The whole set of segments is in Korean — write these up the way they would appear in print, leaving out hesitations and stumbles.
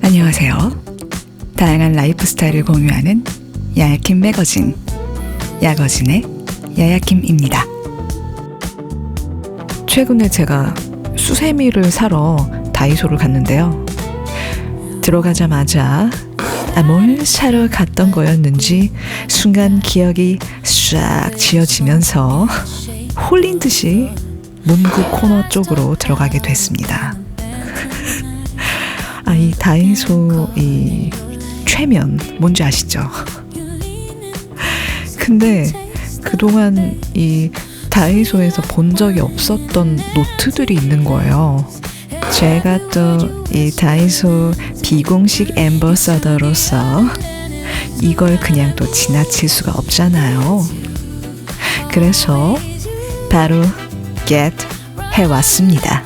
안녕하세요. 다양한 라이프 스타일을 공유하는 야야킴 매거진, 야거진의 야야킴입니다. 최근에 제가 수세미를 사러 다이소를 갔는데요. 들어가자마자 뭘 사러 갔던 거였는지 순간 기억이 싹 지워지면서 홀린 듯이 문구 코너 쪽으로 들어가게 됐습니다. 이 다이소 이 최면 뭔지 아시죠? 근데 그동안 이 다이소에서 본 적이 없었던 노트들이 있는 거예요. 제가 또 이 다이소 비공식 앰버서더로서 이걸 그냥 또 지나칠 수가 없잖아요. 그래서 바로 get 해왔습니다.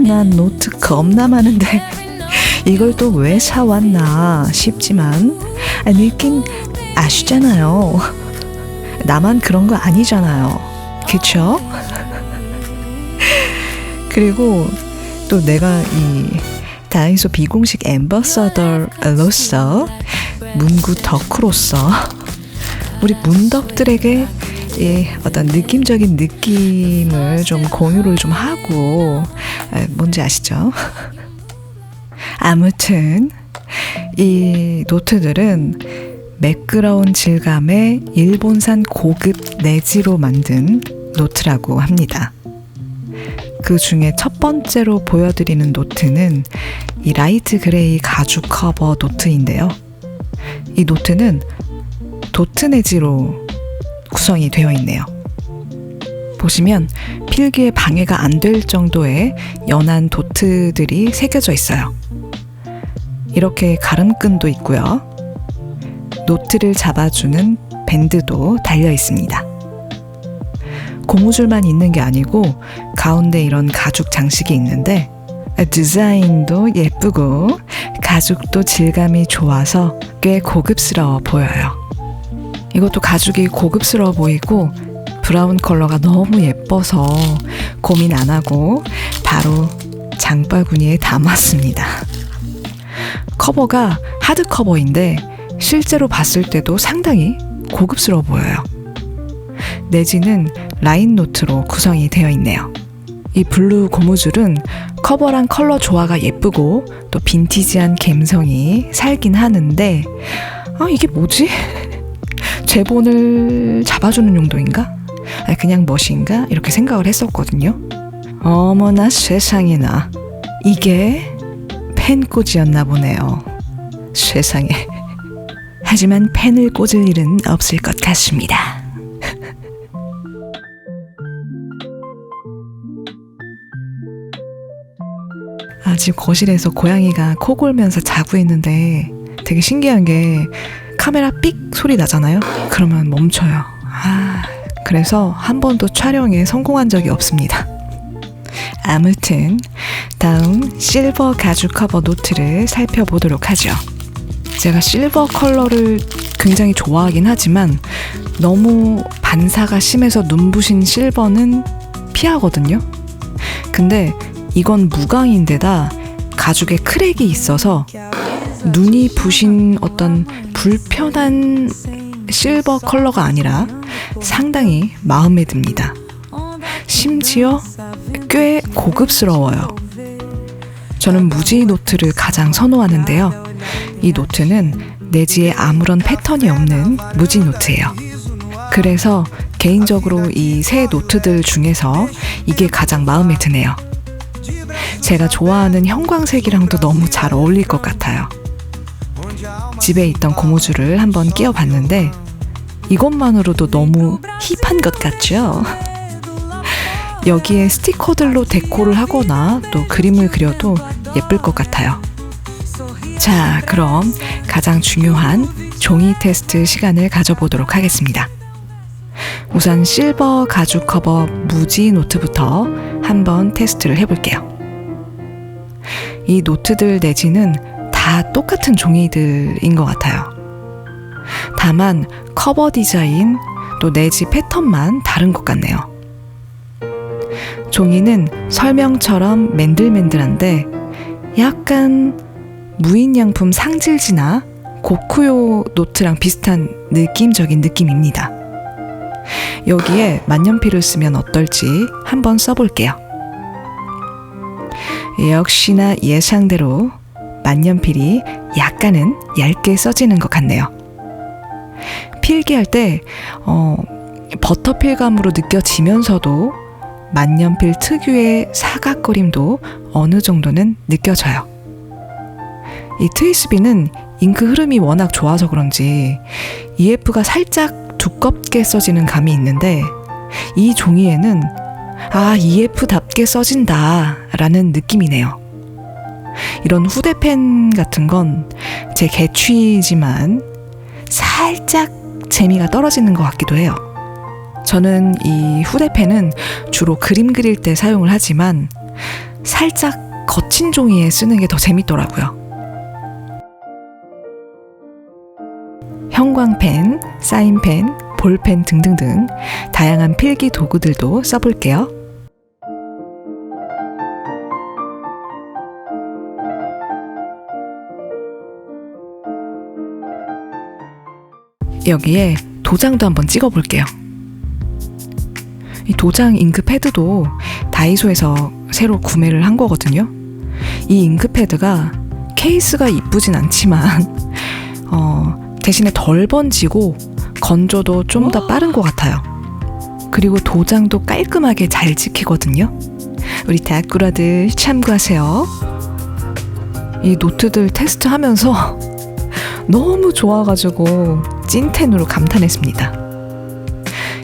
난 노트 겁나 많은데 이걸 또 왜 사왔나 싶지만 느낌 아시잖아요. 나만 그런 거 아니잖아요. 그쵸? 그리고 또 내가 이 다이소 비공식 앰버서더로서 문구 덕후로서 우리 문덕들에게 어떤 느낌적인 느낌을 좀 공유를 좀 하고 뭔지 아시죠? 아무튼 이 노트들은 매끄러운 질감의 일본산 고급 내지로 만든 노트라고 합니다. 그 중에 첫 번째로 보여드리는 노트는 이 라이트 그레이 가죽 커버 노트인데요. 이 노트는 도트 내지로 구성이 되어 있네요. 보시면 필기에 방해가 안 될 정도의 연한 도트들이 새겨져 있어요. 이렇게 가름끈도 있고요. 노트를 잡아주는 밴드도 달려 있습니다. 고무줄만 있는 게 아니고 가운데 이런 가죽 장식이 있는데 디자인도 예쁘고 가죽도 질감이 좋아서 꽤 고급스러워 보여요. 이것도 가죽이 고급스러워 보이고 브라운 컬러가 너무 예뻐서 고민 안 하고 바로 장바구니에 담았습니다. 커버가 하드 커버인데 실제로 봤을 때도 상당히 고급스러워 보여요. 내지는 라인 노트로 구성이 되어 있네요. 이 블루 고무줄은 커버랑 컬러 조화가 예쁘고 또 빈티지한 감성이 살긴 하는데 이게 뭐지? 제본을 잡아주는 용도인가? 그냥 멋인가? 이렇게 생각을 했었거든요. 어머나 세상에나 이게 펜꽂이였나 보네요. 세상에. 하지만 펜을 꽂을 일은 없을 것 같습니다. 지금 거실에서 고양이가 코 골면서 자고 있는데 되게 신기한 게 카메라 삑 소리 나잖아요. 그러면 멈춰요. 그래서 한 번도 촬영에 성공한 적이 없습니다. 아무튼 다음 실버 가죽 커버 노트를 살펴보도록 하죠. 제가 실버 컬러를 굉장히 좋아하긴 하지만 너무 반사가 심해서 눈부신 실버는 피하거든요. 근데 이건 무광인데다 가죽에 크랙이 있어서 눈이 부신 어떤 불편한 실버 컬러가 아니라 상당히 마음에 듭니다. 심지어 꽤 고급스러워요. 저는 무지 노트를 가장 선호하는데요. 이 노트는 내지에 아무런 패턴이 없는 무지 노트예요. 그래서 개인적으로 이 세 노트들 중에서 이게 가장 마음에 드네요. 제가 좋아하는 형광색이랑도 너무 잘 어울릴 것 같아요. 집에 있던 고무줄을 한번 끼워봤는데 이것만으로도 너무 힙한 것 같죠? 여기에 스티커들로 데코를 하거나 또 그림을 그려도 예쁠 것 같아요. 자, 그럼 가장 중요한 종이 테스트 시간을 가져보도록 하겠습니다. 우선 실버 가죽 커버 무지 노트부터 한번 테스트를 해볼게요. 이 노트들 내지는 다 똑같은 종이들인 것 같아요. 다만 커버 디자인 또 내지 패턴만 다른 것 같네요. 종이는 설명처럼 맨들맨들한데 약간 무인양품 상질지나 고쿠요 노트랑 비슷한 느낌적인 느낌입니다. 여기에 만년필을 쓰면 어떨지 한번 써볼게요. 역시나 예상대로 만년필이 약간은 얇게 써지는 것 같네요. 필기할 때 버터필감으로 느껴지면서도 만년필 특유의 사각거림도 어느 정도는 느껴져요. 이 트위스비는 잉크 흐름이 워낙 좋아서 그런지 EF가 살짝 두껍게 써지는 감이 있는데 이 종이에는 EF답게 써진다 라는 느낌이네요. 이런 후대펜 같은 건 제 개취지만 살짝 재미가 떨어지는 것 같기도 해요. 저는 이 후대펜은 주로 그림 그릴 때 사용을 하지만 살짝 거친 종이에 쓰는 게 더 재밌더라고요. 형광펜, 사인펜, 볼펜 등등등 다양한 필기 도구들도 써볼게요. 여기에 도장도 한번 찍어볼게요. 이 도장 잉크 패드도 다이소에서 새로 구매를 한 거거든요. 이 잉크 패드가 케이스가 이쁘진 않지만 대신에 덜 번지고 건조도 좀 더 빠른 것 같아요. 그리고 도장도 깔끔하게 잘 찍히거든요. 우리 다꾸라들 참고하세요. 이 노트들 테스트하면서 너무 좋아가지고 찐텐으로 감탄했습니다.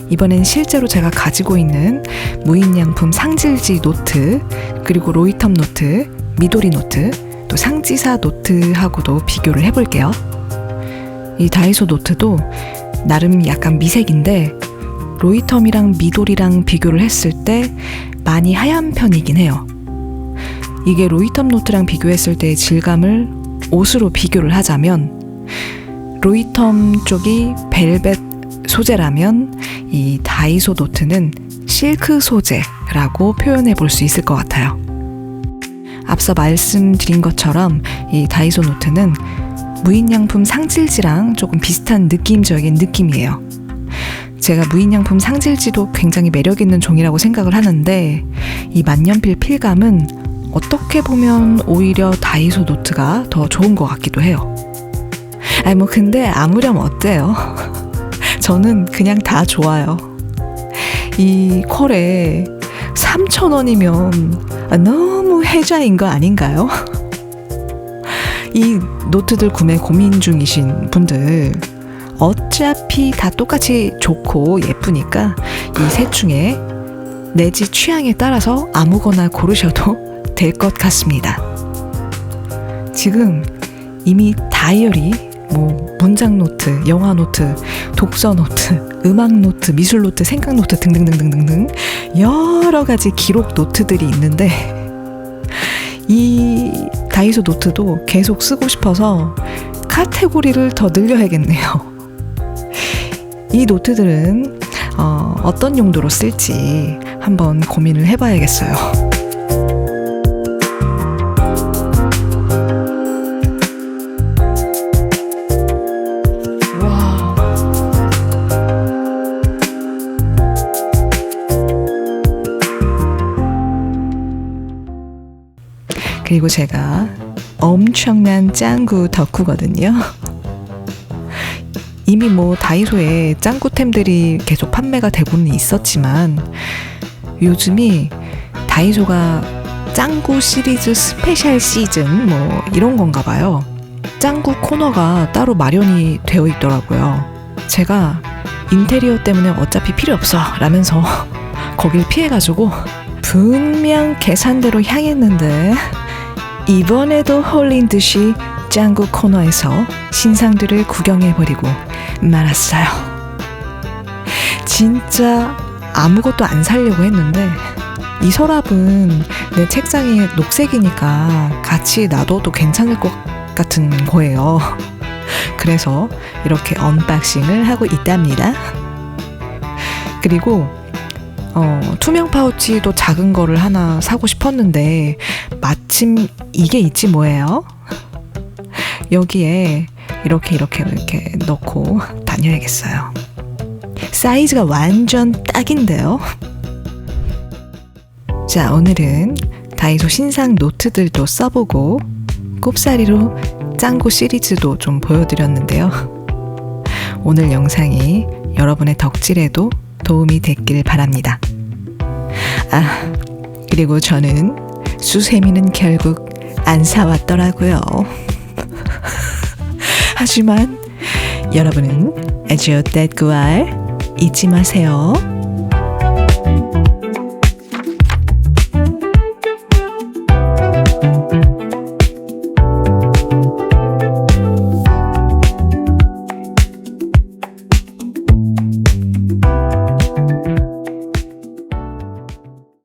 이번엔 실제로 제가 가지고 있는 무인양품 상질지 노트, 그리고 로이텀 노트, 미도리 노트, 또 상지사 노트하고도 비교를 해볼게요. 이 다이소 노트도 나름 약간 미색인데 로이텀이랑 미도리랑 비교를 했을 때 많이 하얀 편이긴 해요. 이게 로이텀 노트랑 비교했을 때의 질감을 옷으로 비교를 하자면 로이텀 쪽이 벨벳 소재라면 이 다이소 노트는 실크 소재라고 표현해 볼 수 있을 것 같아요. 앞서 말씀드린 것처럼 이 다이소 노트는 무인양품 상질지랑 조금 비슷한 느낌적인 느낌이에요. 제가 무인양품 상질지도 굉장히 매력있는 종이라고 생각을 하는데 이 만년필 필감은 어떻게 보면 오히려 다이소 노트가 더 좋은 것 같기도 해요. 근데 아무렴 어때요? 저는 그냥 다 좋아요. 이 퀄에 3,000원이면 너무 혜자인 거 아닌가요? 이 노트들 구매 고민 중이신 분들 어차피 다 똑같이 좋고 예쁘니까 이 셋 중에 내지 취향에 따라서 아무거나 고르셔도 될 것 같습니다. 지금 이미 다이어리, 문장 노트, 영화 노트, 독서 노트, 음악 노트, 미술 노트, 생각 노트 등등등등등 여러 가지 기록 노트들이 있는데 이 다이소 노트도 계속 쓰고 싶어서 카테고리를 더 늘려야겠네요. 이 노트들은 어떤 용도로 쓸지 한번 고민을 해봐야겠어요. 그리고 제가 엄청난 짱구 덕후거든요. 이미 다이소에 짱구템들이 계속 판매가 되고는 있었지만 요즘이 다이소가 짱구 시리즈 스페셜 시즌 이런 건가 봐요. 짱구 코너가 따로 마련이 되어 있더라고요. 제가 인테리어 때문에 어차피 필요 없어 라면서 거길 피해가지고 분명 계산대로 향했는데 이번에도 홀린 듯이 짱구 코너에서 신상들을 구경해버리고 말았어요. 진짜 아무것도 안 사려고 했는데 이 서랍은 내 책상이 녹색이니까 같이 놔둬도 괜찮을 것 같은 거예요. 그래서 이렇게 언박싱을 하고 있답니다. 그리고 투명 파우치도 작은 거를 하나 사고 싶었는데 마침 이게 있지 뭐예요. 여기에 이렇게 넣고 다녀야겠어요. 사이즈가 완전 딱인데요. 자, 오늘은 다이소 신상 노트들도 써보고 꼽사리로 짱구 시리즈도 좀 보여드렸는데요. 오늘 영상이 여러분의 덕질에도 도움이 됐길 바랍니다. 아, 그리고 저는 수세미는 결국 안 사왔더라고요. 하지만 여러분은 아주 떼꾸알 잊지 마세요.